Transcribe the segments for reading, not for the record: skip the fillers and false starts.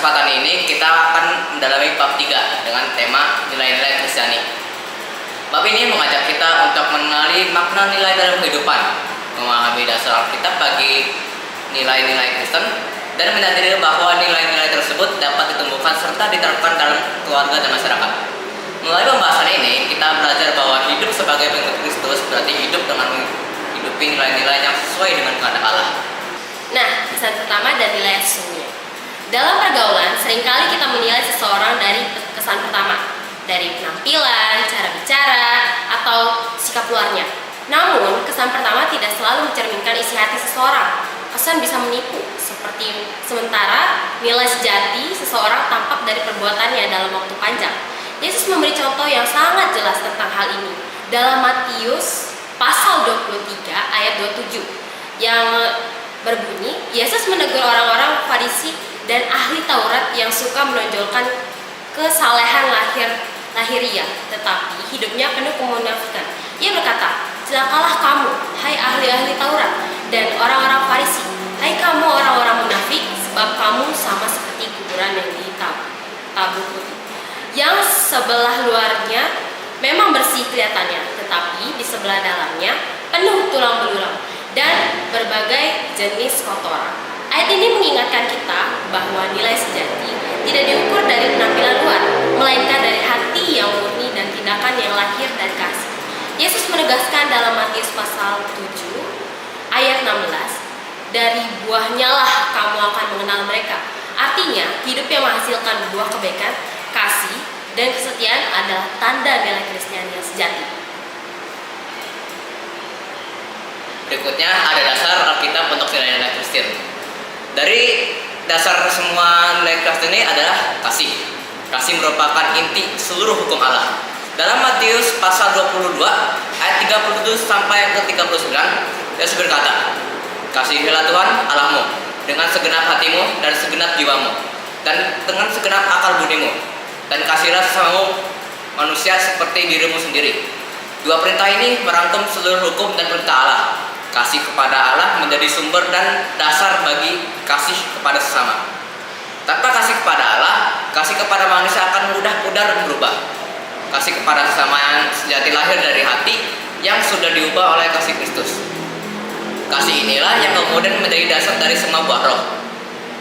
kesempatan ini kita akan mendalami bab 3 dengan tema nilai-nilai Kristiani. Bab ini mengajak kita untuk mengenali makna nilai dalam kehidupan, memahami dasar Alkitab bagi nilai-nilai Kristen, dan menyadari bahwa nilai-nilai tersebut dapat ditumbuhkan serta diterapkan dalam keluarga dan masyarakat. Melalui pembahasan ini, kita belajar bahwa hidup sebagai pengikut Kristus berarti hidup dengan menghidupi nilai-nilai yang sesuai dengan kehendak Allah. Nah, kesan pertama dan nilai yang sesungguhnya. Dalam pergaulan, seringkali kita menilai seseorang dari kesan pertama, dari penampilan, cara bicara, atau sikap luarnya. Namun, kesan pertama tidak selalu mencerminkan isi hati seseorang. Kesan bisa menipu, sementara nilai sejati seseorang tampak dari perbuatannya dalam waktu panjang. Yesus memberi contoh yang sangat jelas tentang hal ini dalam Matius pasal 23 ayat 27 yang berbunyi, Yesus menegur orang-orang Farisi dan ahli Taurat yang suka menonjolkan kesalehan lahiriah, tetapi hidupnya penuh kemunafikan. Ia berkata, "Celakalah kamu, hai ahli-ahli Taurat dan orang-orang Farisi, hai kamu orang-orang munafik, sebab kamu sama seperti kuburan yang ditabur putih, yang sebelah luarnya memang bersih kelihatannya, tetapi di sebelah dalamnya penuh tulang belulang dan berbagai jenis kotoran." Ayat ini mengingatkan kita bahwa nilai sejati tidak diukur dari penampilan luar, melainkan dari hati yang murni dan tindakan yang lahir dari kasih. Yesus menegaskan dalam Matius pasal 7 ayat 16, "Dari buahnya lah kamu akan mengenal mereka." Artinya, hidup yang menghasilkan buah kebaikan, kasih, dan kesetiaan adalah tanda nilai Kristiani yang sejati. Berikutnya ada dasar Alkitab untuk nilai-nilai Kristen. Dari dasar semua nilai Kristen ini adalah kasih. Kasih merupakan inti seluruh hukum Allah. Dalam Matius pasal 22 ayat 37 sampai ke 39, Yesus berkata, "Kasihilah Tuhan Allahmu dengan segenap hatimu dan segenap jiwamu dan dengan segenap akal budimu, dan kasihilah sesamamu manusia seperti dirimu sendiri." Dua perintah ini merangkum seluruh hukum dan perintah Allah. Kasih kepada Allah menjadi sumber dan dasar bagi kasih kepada sesama. Tanpa kasih kepada Allah, kasih kepada manusia akan mudah pudar dan berubah. Kasih kepada sesama yang sejati lahir dari hati yang sudah diubah oleh kasih Kristus. Kasih inilah yang kemudian menjadi dasar dari semua buah roh,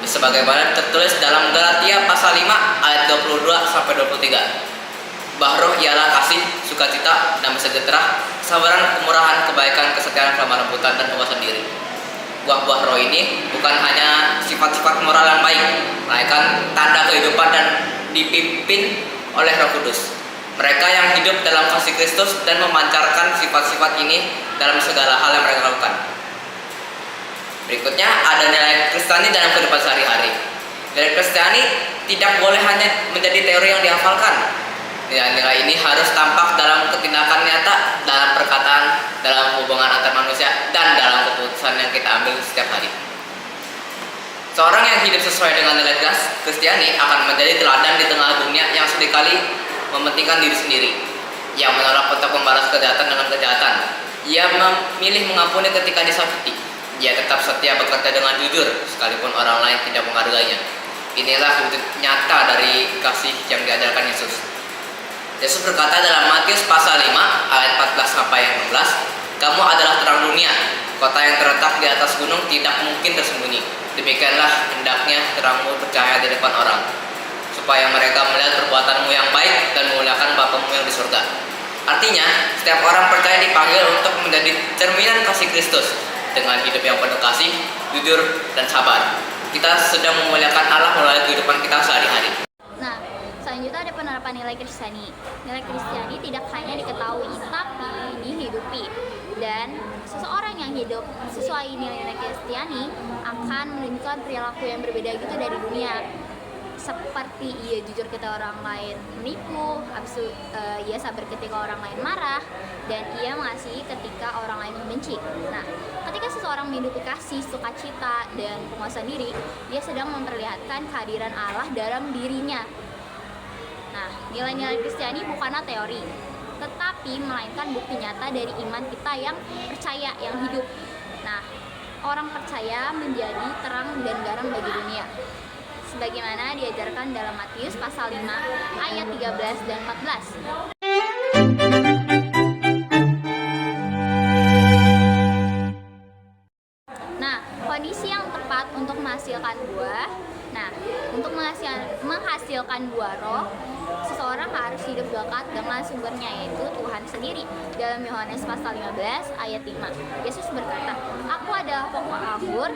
sebagaimana tertulis dalam Galatia pasal 5 ayat 22 sampai 23. Buah roh ialah kasih, sukacita, damai sejahtera, kesabaran, kemurahan, kebaikan, kesetiaan, kelemah lembutan, dan penguasaan diri. Buah-buah roh ini bukan hanya sifat-sifat moral yang baik, melainkan tanda kehidupan dan dipimpin oleh Roh Kudus. Mereka yang hidup dalam kasih Kristus dan memancarkan sifat-sifat ini dalam segala hal yang mereka lakukan. Berikutnya ada nilai Kristiani dalam kehidupan sehari-hari. Nilai Kristiani tidak boleh hanya menjadi teori yang dihafalkan. Nilai-nilai ini harus tampak dalam ketindakan nyata, dalam perkataan, dalam hubungan antar manusia, dan dalam keputusan yang kita ambil setiap hari. Seorang yang hidup sesuai dengan nilai Kristiani akan menjadi teladan di tengah dunia yang seringkali mementingkan diri sendiri. Ia menolak untuk membalas kejahatan dengan kejahatan. Ia memilih mengampuni ketika disakiti. Ia tetap setia bekerja dengan jujur, sekalipun orang lain tidak menghargainya. Inilah wujud nyata dari kasih yang diajarkan Yesus. Yesus berkata dalam Matius pasal 5 ayat 14 sampai 15, "Kamu adalah terang dunia. Kota yang terletak di atas gunung tidak mungkin tersembunyi. Demikianlah hendaknya terangmu bercahaya di depan orang, supaya mereka melihat perbuatanmu yang baik dan memuliakan Bapamu yang di surga." Artinya, setiap orang percaya dipanggil untuk menjadi cerminan kasih Kristus dengan hidup yang penuh kasih, jujur, dan sabar. Kita sedang memuliakan Allah melalui kehidupan kita sehari-hari. Selanjutnya ada penerapan nilai Kristiani. Nilai Kristiani tidak hanya diketahui, tapi dihidupi. Dan seseorang yang hidup sesuai nilai-nilai Kristiani akan menunjukkan perilaku yang berbeda gitu dari dunia. Seperti ia jujur ketika orang lain menipu, habis itu ia sabar ketika orang lain marah, dan ia mengasihi ketika orang lain membenci. Nah, ketika seseorang menghidupi kasih, sukacita, dan penguasaan diri, dia sedang memperlihatkan kehadiran Allah dalam dirinya. Nah, nilai-nilai Kristiani bukanlah teori, tetapi melainkan bukti nyata dari iman kita yang percaya, yang hidup. Nah, orang percaya menjadi terang dan garam bagi dunia. sebagaimana diajarkan dalam Matius pasal 5 ayat 13 dan 14. Nah, kondisi yang tepat untuk menghasilkan buah. Nah, untuk menghasilkan buah roh, seseorang harus hidup dekat dengan sumbernya, yaitu Tuhan sendiri. Dalam Yohanes pasal 15 ayat 5, Yesus berkata, "Aku adalah pokok anggur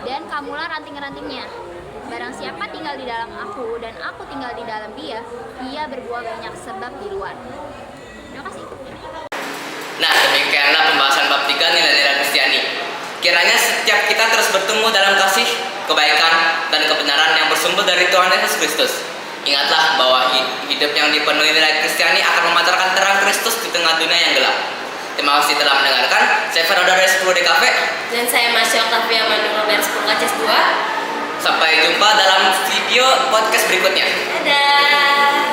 dan kamulah ranting-rantingnya. Barang siapa tinggal di dalam aku dan aku tinggal di dalam dia, dia berbuah banyak sebab di luar." Terima kasih. Nah, demikianlah pembahasan bab 3 nilai-nilai Kristiani. Kiranya setiap kita terus bertumbuh dalam kasih, kebaikan, dan kebenaran yang bersumber dari Tuhan Yesus Kristus. Ingatlah bahwa hidup yang dipenuhi nilai Kristiani akan memancarkan terang Kristus di tengah dunia yang gelap. Terima kasih telah mendengarkan. Saya Fernando dari 10 DKV. Dan saya Masya Octavia Manuro dari 10 KCS 2. Sampai jumpa dalam video podcast berikutnya. Dadah.